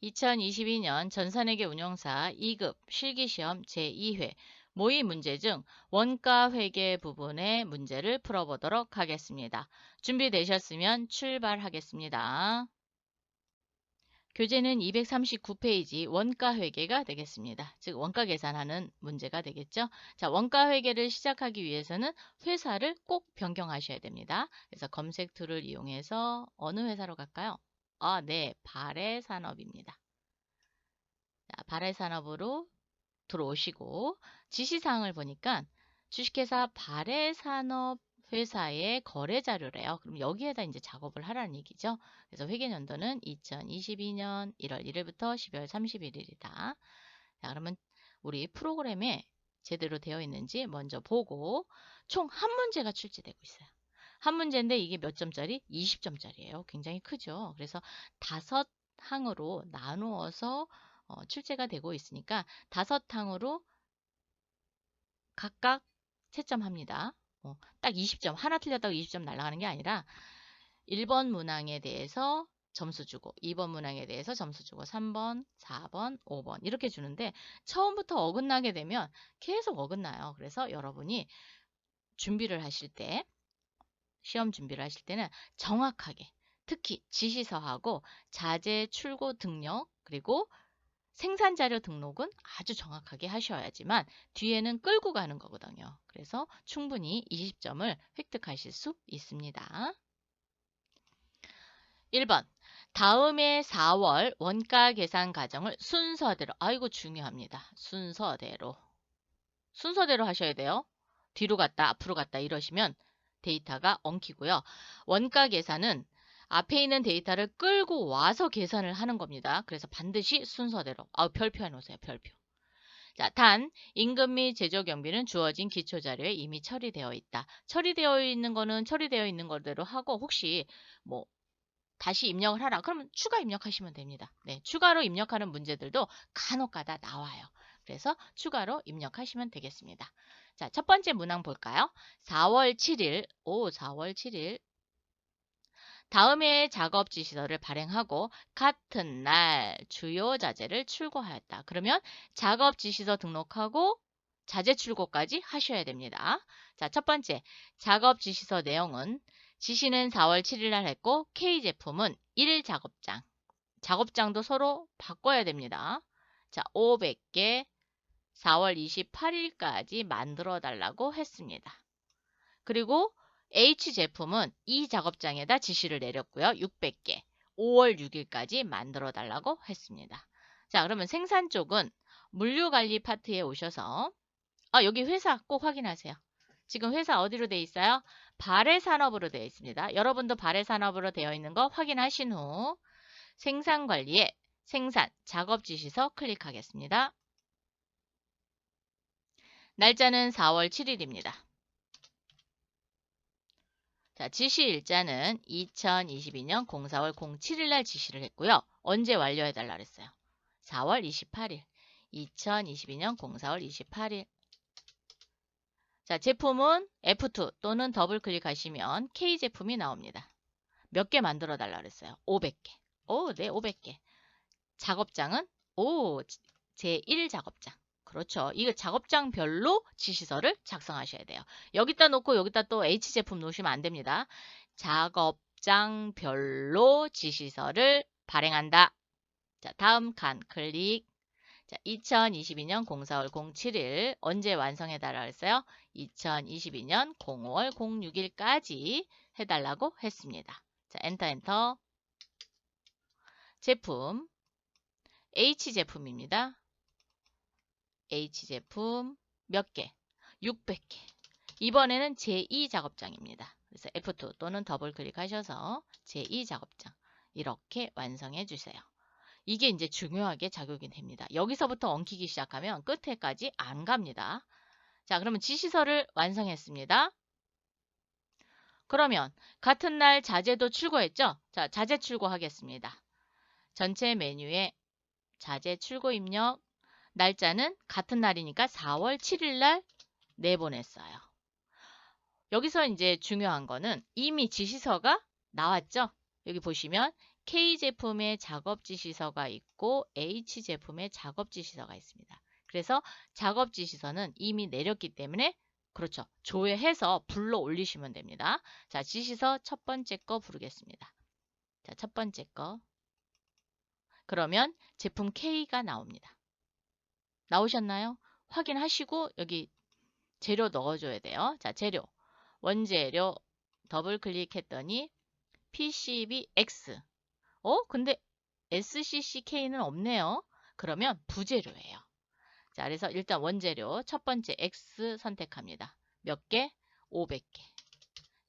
2022년 전산회계 운용사 2급 실기시험 제2회 모의 문제 중 원가회계 부분의 문제를 풀어보도록 하겠습니다. 준비되셨으면 출발하겠습니다. 교재는 239페이지 원가회계가 되겠습니다. 즉 원가 계산하는 문제가 되겠죠. 자, 원가회계를 시작하기 위해서는 회사를 꼭 변경하셔야 됩니다. 그래서 검색 툴을 이용해서 어느 회사로 갈까요? 네, 발해산업입니다. 자, 발해산업으로 들어오시고 지시사항을 보니까 주식회사 발해산업 회사의 거래 자료래요. 그럼 여기에다 이제 작업을 하라는 얘기죠. 그래서 회계연도는 2022년 1월 1일부터 12월 31일이다. 자, 그러면 우리 프로그램에 제대로 되어 있는지 먼저 보고 총 한 문제가 출제되고 있어요. 한 문제인데 이게 몇 점짜리? 20점짜리예요. 굉장히 크죠. 그래서 5항으로 나누어서 출제가 되고 있으니까 5항으로 각각 채점합니다. 딱 20점, 하나 틀렸다고 20점 날아가는 게 아니라 1번 문항에 대해서 점수 주고 2번 문항에 대해서 점수 주고 3번, 4번, 5번 이렇게 주는데 처음부터 어긋나게 되면 계속 어긋나요. 그래서 여러분이 준비를 하실 때 시험 준비를 하실 때는 정확하게 특히 지시서하고 자재 출고 등록 그리고 생산자료 등록은 아주 정확하게 하셔야지만 뒤에는 끌고 가는 거거든요. 그래서 충분히 20점을 획득하실 수 있습니다. 1번 다음해 4월 원가 계산 과정을 순서대로 아이고 중요합니다. 순서대로 하셔야 돼요. 뒤로 갔다 앞으로 갔다 이러시면 데이터가 엉키고요. 원가 계산은 앞에 있는 데이터를 끌고 와서 계산을 하는 겁니다. 그래서 반드시 순서대로 별표 해놓으세요. 별표. 자, 단 임금 및 제조 경비는 주어진 기초 자료에 이미 처리되어 있다. 처리되어 있는 거는 처리되어 있는 거대로 하고 혹시 뭐 다시 입력을 하라. 그러면 추가 입력하시면 됩니다. 네, 추가로 입력하는 문제들도 간혹가다 나와요. 그래서 추가로 입력하시면 되겠습니다. 자, 첫 번째 문항 볼까요? 4월 7일, 4월 7일 다음해 작업 지시서를 발행하고 같은 날 주요 자재를 출고하였다. 그러면 작업 지시서 등록하고 자재 출고까지 하셔야 됩니다. 자, 첫 번째 작업 지시서 내용은 지시는 4월 7일 날 했고 K제품은 1작업장. 작업장도 서로 바꿔야 됩니다. 자, 500개 4월 28일까지 만들어 달라고 했습니다. 그리고 H제품은 이 작업장에다 지시를 내렸고요. 600개 5월 6일까지 만들어 달라고 했습니다. 자, 그러면 생산 쪽은 물류관리 파트에 오셔서 여기 회사 꼭 확인하세요. 지금 회사 어디로 되어 있어요? 발해산업으로 되어 있습니다. 여러분도 발해산업으로 되어 있는 거 확인하신 후 생산관리에 생산, 작업 지시서 클릭하겠습니다. 날짜는 4월 7일입니다. 자, 지시 일자는 2022년 04월 07일 날 지시를 했고요. 언제 완료해달라 그랬어요? 4월 28일. 2022년 04월 28일. 자, 제품은 F2 또는 더블 클릭하시면 K 제품이 나옵니다. 몇 개 만들어 달라 그랬어요? 500개. 네, 500개. 작업장은 제1 작업장. 그렇죠. 이거 작업장별로 지시서를 작성하셔야 돼요. 여기다 놓고 여기다 또 H제품 놓으시면 안 됩니다. 작업장별로 지시서를 발행한다. 자, 다음 칸 클릭. 자, 2022년 04월 07일 언제 완성해달라 했어요? 2022년 05월 06일까지 해달라고 했습니다. 자, 엔터. 제품 H제품입니다. H제품 몇 개? 600개. 이번에는 제2 작업장입니다. 그래서 F2 또는 더블 클릭하셔서 제2 작업장 이렇게 완성해 주세요. 이게 이제 중요하게 작용이 됩니다. 여기서부터 엉키기 시작하면 끝에까지 안 갑니다. 자, 그러면 지시서를 완성했습니다. 그러면 같은 날 자재도 출고했죠? 자, 자재 출고하겠습니다. 전체 메뉴에 자재 출고 입력 날짜는 같은 날이니까 4월 7일 날 내보냈어요. 여기서 이제 중요한 거는 이미 지시서가 나왔죠? 여기 보시면 K 제품의 작업 지시서가 있고 H 제품의 작업 지시서가 있습니다. 그래서 작업 지시서는 이미 내렸기 때문에 그렇죠. 조회해서 불러 올리시면 됩니다. 자, 지시서 첫 번째 거 부르겠습니다. 자, 첫 번째 거. 그러면 제품 K가 나옵니다. 나오셨나요? 확인하시고 여기 재료 넣어줘야 돼요. 자, 재료. 원재료 더블 클릭했더니 PCB X. 근데 SCCK는 없네요. 그러면 부재료예요. 자, 그래서 일단 원재료 첫 번째 X 선택합니다. 몇 개? 500개.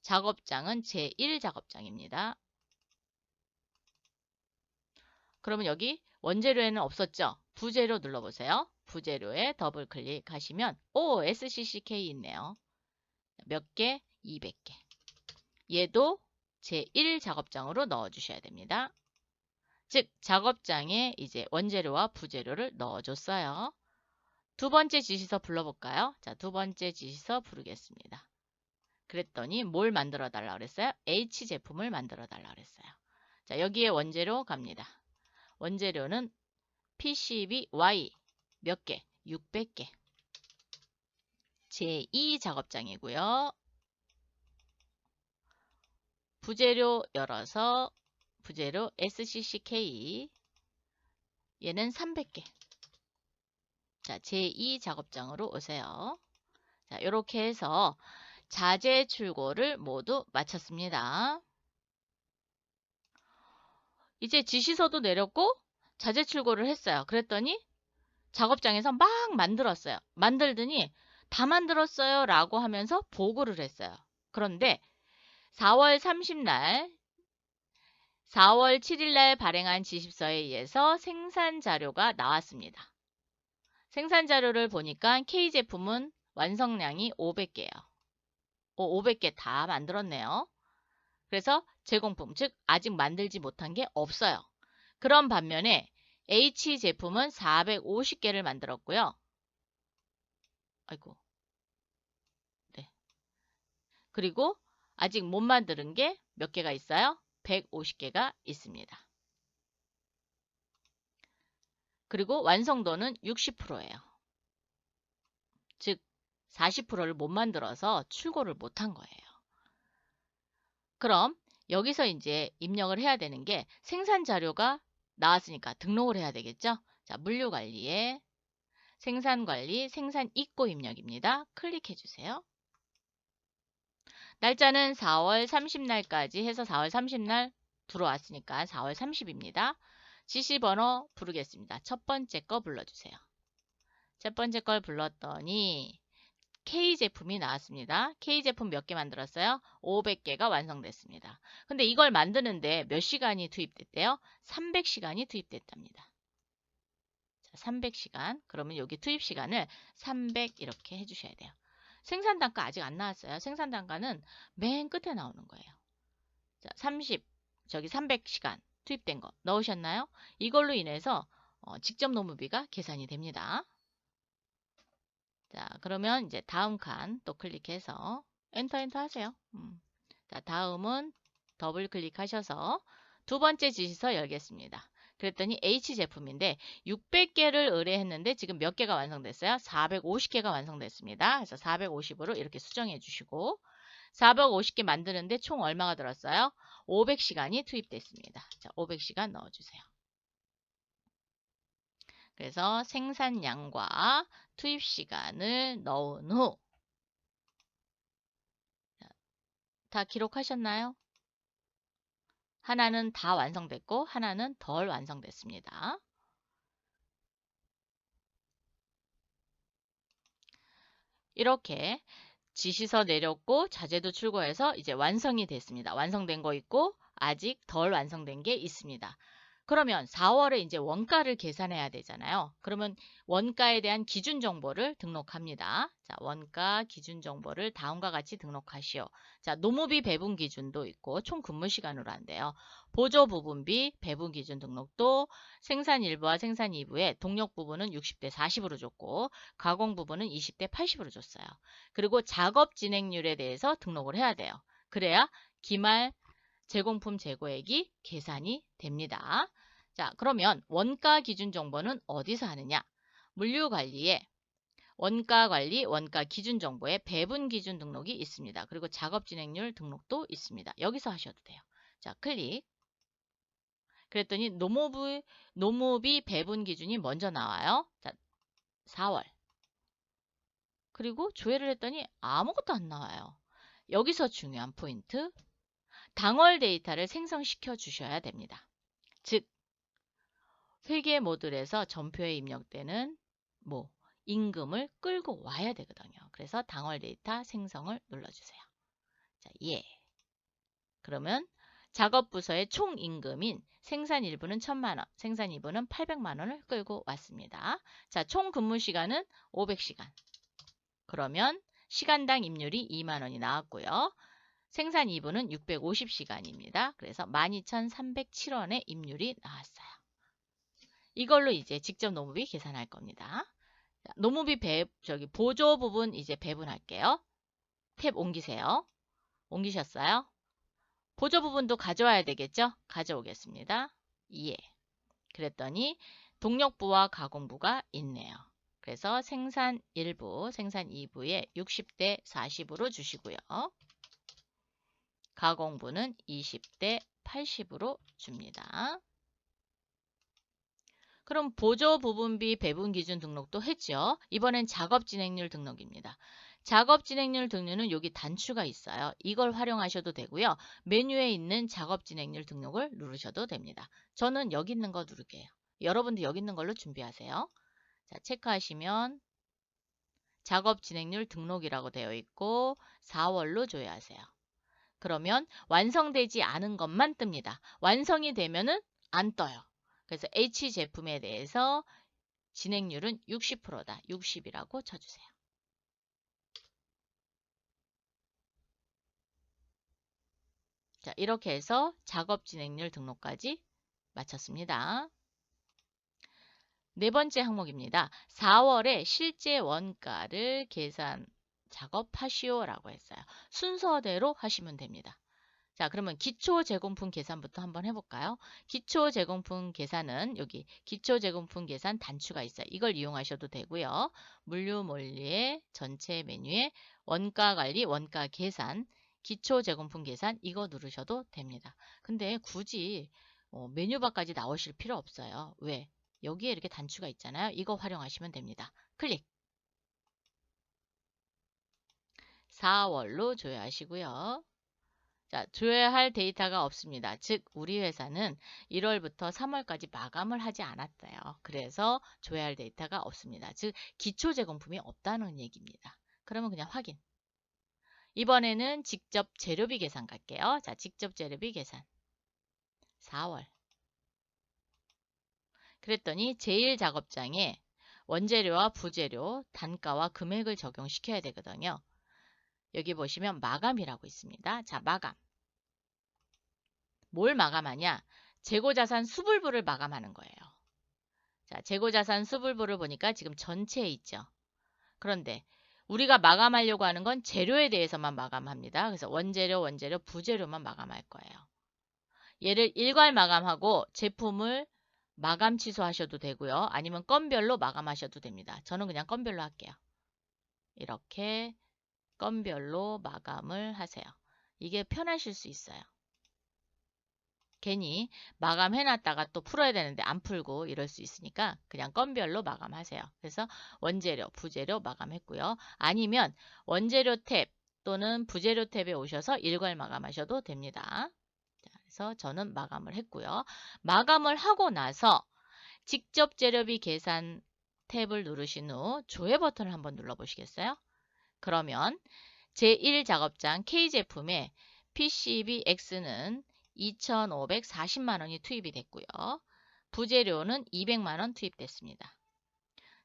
작업장은 제1 작업장입니다. 그러면 여기 원재료에는 없었죠? 부재료 눌러보세요. 부재료에 더블 클릭하시면 SCCK 있네요. 몇 개? 200개. 얘도 제1 작업장으로 넣어주셔야 됩니다. 즉 작업장에 이제 원재료와 부재료를 넣어줬어요. 두 번째 지시서 불러볼까요? 자, 두 번째 지시서 부르겠습니다. 그랬더니 뭘 만들어 달라고 그랬어요? H 제품을 만들어 달라고 그랬어요. 자, 여기에 원재료 갑니다. 원재료는 PCB Y 몇 개? 600개. 제2 작업장이고요. 부재료 열어서 부재료 SCCK 얘는 300개. 자, 제2 작업장으로 오세요. 자, 이렇게 해서 자재 출고를 모두 마쳤습니다. 이제 지시서도 내렸고 자재 출고를 했어요. 그랬더니 작업장에서 막 만들었어요. 만들더니 다 만들었어요 라고 하면서 보고를 했어요. 그런데 4월 30날 4월 7일날 발행한 지시서에 의해서 생산 자료가 나왔습니다. 생산 자료를 보니까 K 제품은 완성량이 500개예요. 500개 다 만들었네요. 그래서 제공품, 즉 아직 만들지 못한 게 없어요. 그런 반면에 H 제품은 450개를 만들었고요. 아이고. 네. 그리고 아직 못 만드는 게 몇 개가 있어요? 150개가 있습니다. 그리고 완성도는 60%예요. 즉 40%를 못 만들어서 출고를 못한 거예요. 그럼 여기서 이제 입력을 해야 되는 게 생산 자료가 나왔으니까 등록을 해야 되겠죠? 자, 물류관리에 생산관리, 생산입고 입력입니다. 클릭해 주세요. 날짜는 4월 30날까지 해서 4월 30날 들어왔으니까 4월 30입니다. 지시번호 부르겠습니다. 첫 번째 거 불러주세요. 첫 번째 걸 불렀더니 K 제품이 나왔습니다. K 제품 몇 개 만들었어요? 500개가 완성됐습니다. 근데 이걸 만드는데 몇 시간이 투입됐대요? 300시간이 투입됐답니다. 자, 300시간. 그러면 여기 투입 시간을 300 이렇게 해주셔야 돼요. 생산 단가 아직 안 나왔어요. 생산 단가는 맨 끝에 나오는 거예요. 자, 300시간 투입된 거 넣으셨나요? 이걸로 인해서 직접 노무비가 계산이 됩니다. 자, 그러면 이제 다음 칸 또 클릭해서 엔터 하세요. 자, 다음은 더블 클릭하셔서 두 번째 지시서 열겠습니다. 그랬더니 H 제품인데 600개를 의뢰했는데 지금 몇 개가 완성됐어요? 450개가 완성됐습니다. 그래서 450으로 이렇게 수정해 주시고 450개 만드는데 총 얼마가 들었어요? 500시간이 투입됐습니다. 자, 500시간 넣어주세요. 그래서 생산량과 투입 시간을 넣은 후 다 기록하셨나요? 하나는 다 완성됐고 하나는 덜 완성됐습니다. 이렇게 지시서 내렸고 자재도 출고해서 이제 완성이 됐습니다. 완성된 거 있고 아직 덜 완성된 게 있습니다. 그러면 4월에 이제 원가를 계산해야 되잖아요. 그러면 원가에 대한 기준 정보를 등록합니다. 자, 원가 기준 정보를 다음과 같이 등록하시오. 자, 노무비 배분 기준도 있고 총 근무 시간으로 한대요. 보조 부분비 배분 기준 등록도 생산 1부와 생산 2부에 동력 부분은 60대 40으로 줬고 가공 부분은 20대 80으로 줬어요. 그리고 작업 진행률에 대해서 등록을 해야 돼요. 그래야 기말 제공품 재고액이 계산이 됩니다. 자, 그러면 원가 기준 정보는 어디서 하느냐? 물류관리에 원가 관리, 원가 기준 정보에 배분 기준 등록이 있습니다. 그리고 작업 진행률 등록도 있습니다. 여기서 하셔도 돼요. 자, 클릭. 그랬더니 노무비 배분 기준이 먼저 나와요. 자, 4월. 그리고 조회를 했더니 아무것도 안 나와요. 여기서 중요한 포인트. 당월 데이터를 생성시켜 주셔야 됩니다. 즉, 회계 모듈에서 전표에 입력되는 임금을 끌고 와야 되거든요. 그래서 당월 데이터 생성을 눌러주세요. 자, 예. 그러면 작업 부서의 총 임금인 생산 1부는 1000만원, 생산 2부는 800만원을 끌고 왔습니다. 자, 총 근무 시간은 500시간. 그러면 시간당 임률이 2만원이 나왔고요. 생산 2부는 650시간입니다. 그래서 12,307원의 임률이 나왔어요. 이걸로 이제 직접 노무비 계산할 겁니다. 노무비 보조 부분 이제 배분할게요. 탭 옮기세요. 옮기셨어요? 보조 부분도 가져와야 되겠죠? 가져오겠습니다. 예. 그랬더니 동력부와 가공부가 있네요. 그래서 생산 1부, 생산 2부에 60대 40으로 주시고요. 가공부는 20대 80으로 줍니다. 그럼 보조 부분비 배분 기준 등록도 했죠. 이번엔 작업 진행률 등록입니다. 작업 진행률 등록은 여기 단추가 있어요. 이걸 활용하셔도 되고요. 메뉴에 있는 작업 진행률 등록을 누르셔도 됩니다. 저는 여기 있는 거 누를게요. 여러분도 여기 있는 걸로 준비하세요. 자, 체크하시면 작업 진행률 등록이라고 되어 있고 4월로 조회하세요. 그러면 완성되지 않은 것만 뜹니다. 완성이 되면은 안 떠요. 그래서 H 제품에 대해서 진행률은 60%다. 60이라고 쳐주세요. 자, 이렇게 해서 작업 진행률 등록까지 마쳤습니다. 네 번째 항목입니다. 4월에 실제 원가를 계산 작업하시오라고 했어요. 순서대로 하시면 됩니다. 자, 그러면 기초 제공품 계산부터 한번 해볼까요? 기초 제공품 계산은 여기 기초 제공품 계산 단추가 있어요. 이걸 이용하셔도 되고요. 물류몰리의 전체 메뉴에 원가 관리, 원가 계산, 기초 제공품 계산 이거 누르셔도 됩니다. 근데 굳이 메뉴바까지 나오실 필요 없어요. 왜? 여기에 이렇게 단추가 있잖아요. 이거 활용하시면 됩니다. 클릭. 4월로 조회하시고요. 자, 조회할 데이터가 없습니다. 즉, 우리 회사는 1월부터 3월까지 마감을 하지 않았어요. 그래서 조회할 데이터가 없습니다. 즉, 기초 제공품이 없다는 얘기입니다. 그러면 그냥 확인. 이번에는 직접 재료비 계산 갈게요. 자, 직접 재료비 계산. 4월. 그랬더니 제1작업장에 원재료와 부재료, 단가와 금액을 적용시켜야 되거든요. 여기 보시면 마감이라고 있습니다. 자, 마감. 뭘 마감하냐? 재고자산 수불부를 마감하는 거예요. 자, 재고자산 수불부를 보니까 지금 전체에 있죠. 그런데 우리가 마감하려고 하는 건 재료에 대해서만 마감합니다. 그래서 원재료, 부재료만 마감할 거예요. 얘를 일괄 마감하고 제품을 마감 취소하셔도 되고요. 아니면 건별로 마감하셔도 됩니다. 저는 그냥 건별로 할게요. 이렇게 건별로 마감을 하세요. 이게 편하실 수 있어요. 괜히 마감해놨다가 또 풀어야 되는데 안 풀고 이럴 수 있으니까 그냥 건별로 마감하세요. 그래서 원재료, 부재료 마감했고요. 아니면 원재료 탭 또는 부재료 탭에 오셔서 일괄 마감하셔도 됩니다. 그래서 저는 마감을 했고요. 마감을 하고 나서 직접 재료비 계산 탭을 누르신 후 조회 버튼을 한번 눌러보시겠어요? 그러면 제1작업장 K제품에 PCBX는 2,540만원이 투입이 됐고요. 부재료는 200만원 투입됐습니다.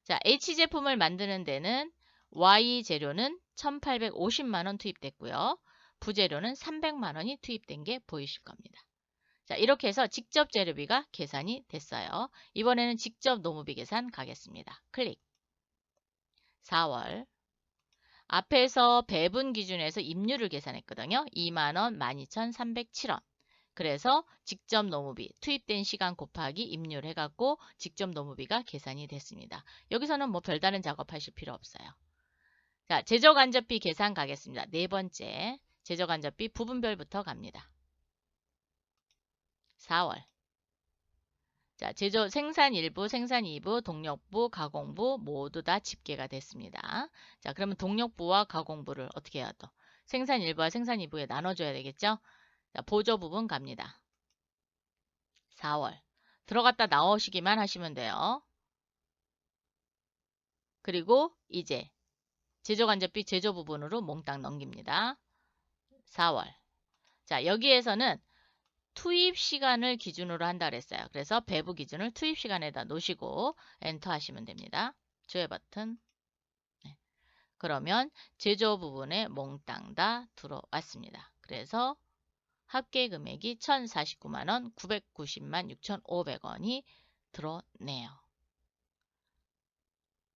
자, H제품을 만드는 데는 Y재료는 1,850만원 투입됐고요. 부재료는 300만원이 투입된 게 보이실 겁니다. 자, 이렇게 해서 직접 재료비가 계산이 됐어요. 이번에는 직접 노무비 계산 가겠습니다. 클릭. 4월. 앞에서 배분 기준에서 임률을 계산했거든요. 2만원, 12,307원. 그래서 직접 노무비, 투입된 시간 곱하기 입률 해갖고 직접 노무비가 계산이 됐습니다. 여기서는 뭐 별다른 작업하실 필요 없어요. 자, 제조간접비 계산 가겠습니다. 네 번째, 제조간접비 부분별부터 갑니다. 4월. 자, 생산 1부, 생산 2부, 동력부, 가공부 모두 다 집계가 됐습니다. 자, 그러면 동력부와 가공부를 어떻게 해야 또? 생산 1부와 생산 2부에 나눠줘야 되겠죠? 자, 보조 부분 갑니다. 4월. 들어갔다 나오시기만 하시면 돼요. 그리고 이제 제조간접비 제조 부분으로 몽땅 넘깁니다. 4월. 자, 여기에서는 투입 시간을 기준으로 한다 그랬어요. 그래서 배부 기준을 투입 시간에다 놓으시고 엔터 하시면 됩니다. 조회 버튼. 네. 그러면 제조 부분에 몽땅 다 들어왔습니다. 그래서 합계 금액이 1,049만원 990만 6,500원이 들어네요.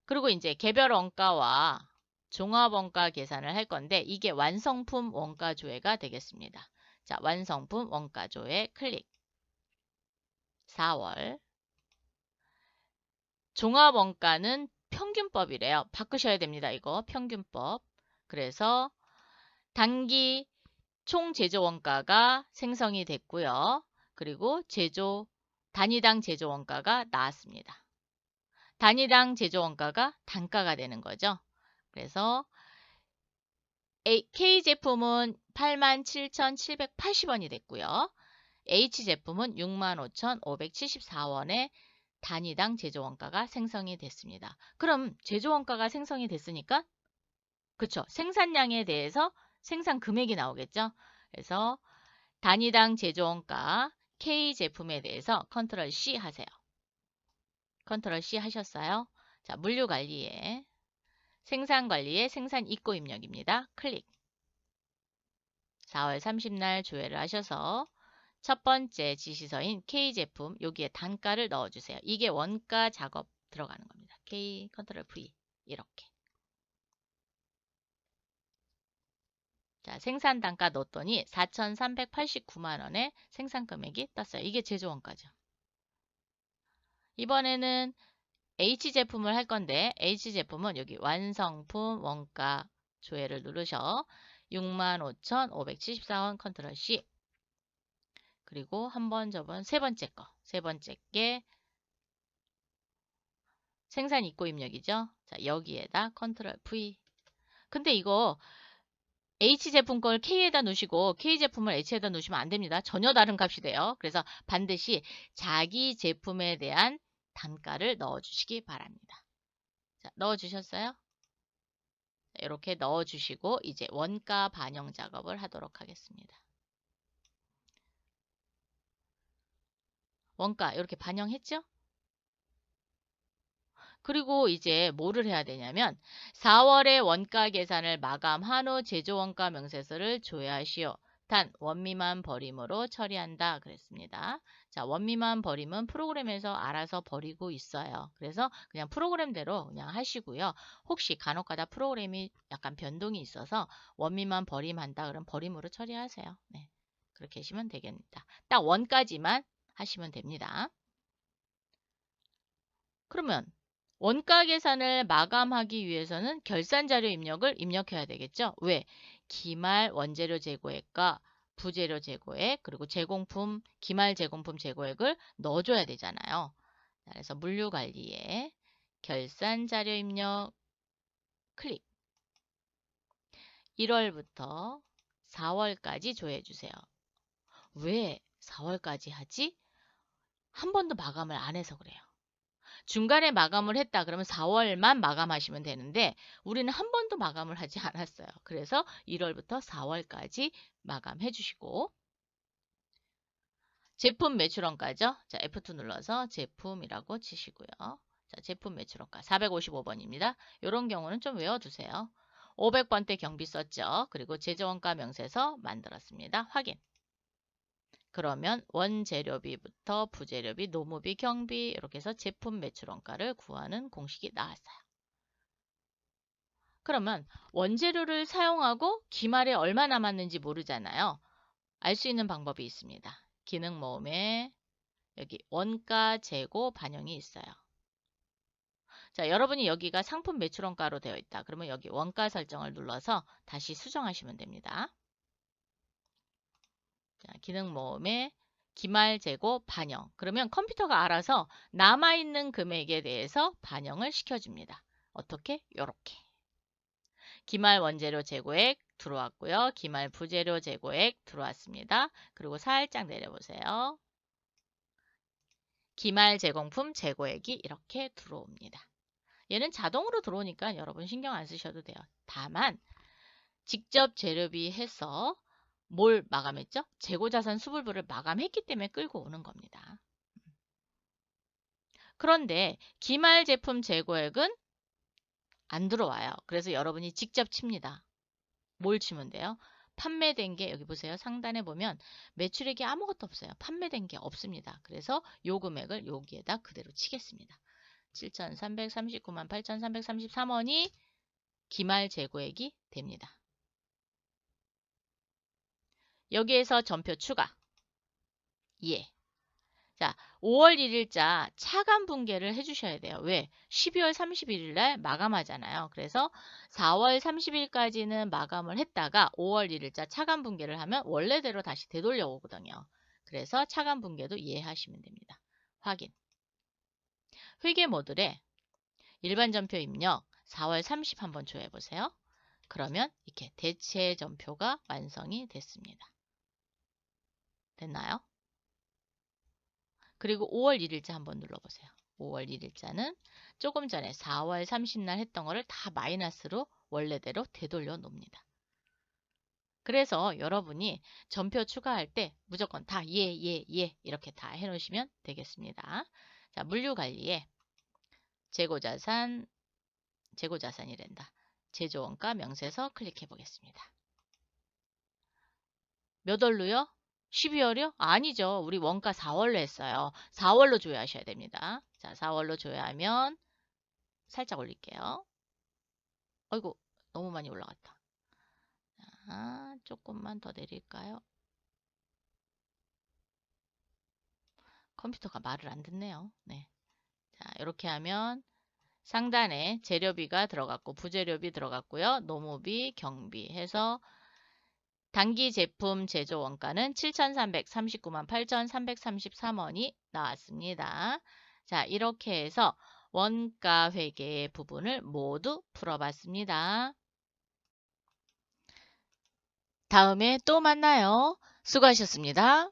그리고 이제 개별 원가와 종합 원가 계산을 할 건데 이게 완성품 원가 조회가 되겠습니다. 자, 완성품 원가 조회 클릭. 4월. 종합 원가는 평균법이래요. 바꾸셔야 됩니다. 이거 평균법. 그래서 단기 총 제조 원가가 생성이 됐고요. 그리고 단위당 제조 원가가 나왔습니다. 단위당 제조 원가가 단가가 되는 거죠. 그래서 K 제품은 87,780원이 됐고요. H 제품은 65,574원의 단위당 제조 원가가 생성이 됐습니다. 그럼 제조 원가가 생성이 됐으니까 그쵸? 생산량에 대해서 생산 금액이 나오겠죠? 그래서 단위당 제조 원가 K 제품에 대해서 컨트롤 C 하세요. 컨트롤 C 하셨어요? 자, 물류 관리에 생산 관리에 생산 입고 입력입니다. 클릭. 4월 30날 조회를 하셔서 첫 번째 지시서인 K 제품 여기에 단가를 넣어주세요. 이게 원가 작업 들어가는 겁니다. K 컨트롤 V 이렇게. 자, 생산 단가 넣었더니 4,389만 원의 생산 금액이 떴어요. 이게 제조 원가죠. 이번에는 H 제품을 할 건데 H 제품은 여기 완성품 원가 조회를 누르셔 65,574원 컨트롤 C 그리고 한번 접은 세 번째 게 생산 입고 입력이죠. 자, 여기에다 컨트롤 V. 근데 이거 H 제품 걸 K에다 놓으시고 K 제품을 H에다 놓으시면 안 됩니다. 전혀 다른 값이 돼요. 그래서 반드시 자기 제품에 대한 단가를 넣어주시기 바랍니다. 자, 넣어주셨어요? 이렇게 넣어주시고 이제 원가 반영 작업을 하도록 하겠습니다. 원가 이렇게 반영했죠? 그리고 이제 뭐를 해야 되냐면 4월에 원가 계산을 마감한 후 제조원가 명세서를 조회하시오. 단 원미만 버림으로 처리한다 그랬습니다. 자, 원미만 버림은 프로그램에서 알아서 버리고 있어요. 그래서 그냥 프로그램대로 그냥 하시고요. 혹시 간혹가다 프로그램이 약간 변동이 있어서 원미만 버림한다 그러면 버림으로 처리하세요. 네, 그렇게 하시면 되겠습니다. 딱 원까지만 하시면 됩니다. 그러면 원가 계산을 마감하기 위해서는 결산자료 입력을 입력해야 되겠죠. 왜? 기말 원재료 재고액과 부재료 재고액 그리고 제공품 기말 제공품 재고액을 넣어줘야 되잖아요. 그래서 물류관리에 결산자료 입력 클릭 1월부터 4월까지 조회해주세요. 왜 4월까지 하지? 한 번도 마감을 안 해서 그래요. 중간에 마감을 했다 그러면 4월만 마감하시면 되는데 우리는 한 번도 마감을 하지 않았어요. 그래서 1월부터 4월까지 마감해 주시고 제품 매출원가죠. 자, F2 눌러서 제품이라고 치시고요. 자, 제품 매출원가 455번입니다. 이런 경우는 좀 외워두세요. 500번대 경비 썼죠. 그리고 제조원가 명세서 만들었습니다. 확인. 그러면 원재료비부터 부재료비, 노무비, 경비 이렇게 해서 제품 매출원가를 구하는 공식이 나왔어요. 그러면 원재료를 사용하고 기말에 얼마 남았는지 모르잖아요. 알 수 있는 방법이 있습니다. 기능 모음에 여기 원가 재고 반영이 있어요. 자, 여러분이 여기가 상품 매출원가로 되어 있다. 그러면 여기 원가 설정을 눌러서 다시 수정하시면 됩니다. 자, 기능 모음에 기말 재고 반영. 그러면 컴퓨터가 알아서 남아있는 금액에 대해서 반영을 시켜줍니다. 어떻게? 요렇게. 기말 원재료 재고액 들어왔고요. 기말 부재료 재고액 들어왔습니다. 그리고 살짝 내려보세요. 기말 제공품 재고액이 이렇게 들어옵니다. 얘는 자동으로 들어오니까 여러분 신경 안 쓰셔도 돼요. 다만 직접 재료비 해서 뭘 마감했죠? 재고자산 수불부를 마감했기 때문에 끌고 오는 겁니다. 그런데 기말 제품 재고액은 안 들어와요. 그래서 여러분이 직접 칩니다. 뭘 치면 돼요? 판매된 게 여기 보세요. 상단에 보면 매출액이 아무것도 없어요. 판매된 게 없습니다. 그래서 요 금액을 여기에다 그대로 치겠습니다. 7,339만 8,333원이 기말 재고액이 됩니다. 여기에서 전표 추가. 예. 자, 5월 1일자 차감 분계를 해주셔야 돼요. 왜? 12월 31일 날 마감하잖아요. 그래서 4월 30일까지는 마감을 했다가 5월 1일자 차감 분계를 하면 원래대로 다시 되돌려 오거든요. 그래서 차감 분계도 이해하시면 됩니다. 확인. 회계 모듈에 일반 전표 입력 4월 30 한번 조회해 보세요. 그러면 이렇게 대체 전표가 완성이 됐습니다. 됐나요? 그리고 5월 1일자 한번 눌러보세요. 5월 1일자는 조금 전에 4월 30날 했던 거를 다 마이너스로 원래대로 되돌려 놓습니다. 그래서 여러분이 전표 추가할 때 무조건 다 예, 예, 예 이렇게 다 해놓으시면 되겠습니다. 자, 물류관리에 재고자산, 재고자산이란다. 제조원가 명세서 클릭해 보겠습니다. 몇 월로요? 12월이요? 아니죠. 우리 원가 4월로 했어요. 4월로 조회하셔야 됩니다. 자, 4월로 조회하면 살짝 올릴게요. 어이구, 너무 많이 올라갔다. 자, 조금만 더 내릴까요? 컴퓨터가 말을 안 듣네요. 네. 자, 이렇게 하면 상단에 재료비가 들어갔고 부재료비 들어갔고요. 노무비, 경비 해서 단기 제품 제조 원가는 7,339만 8,333원이 나왔습니다. 자, 이렇게 해서 원가 회계 부분을 모두 풀어봤습니다. 다음에 또 만나요. 수고하셨습니다.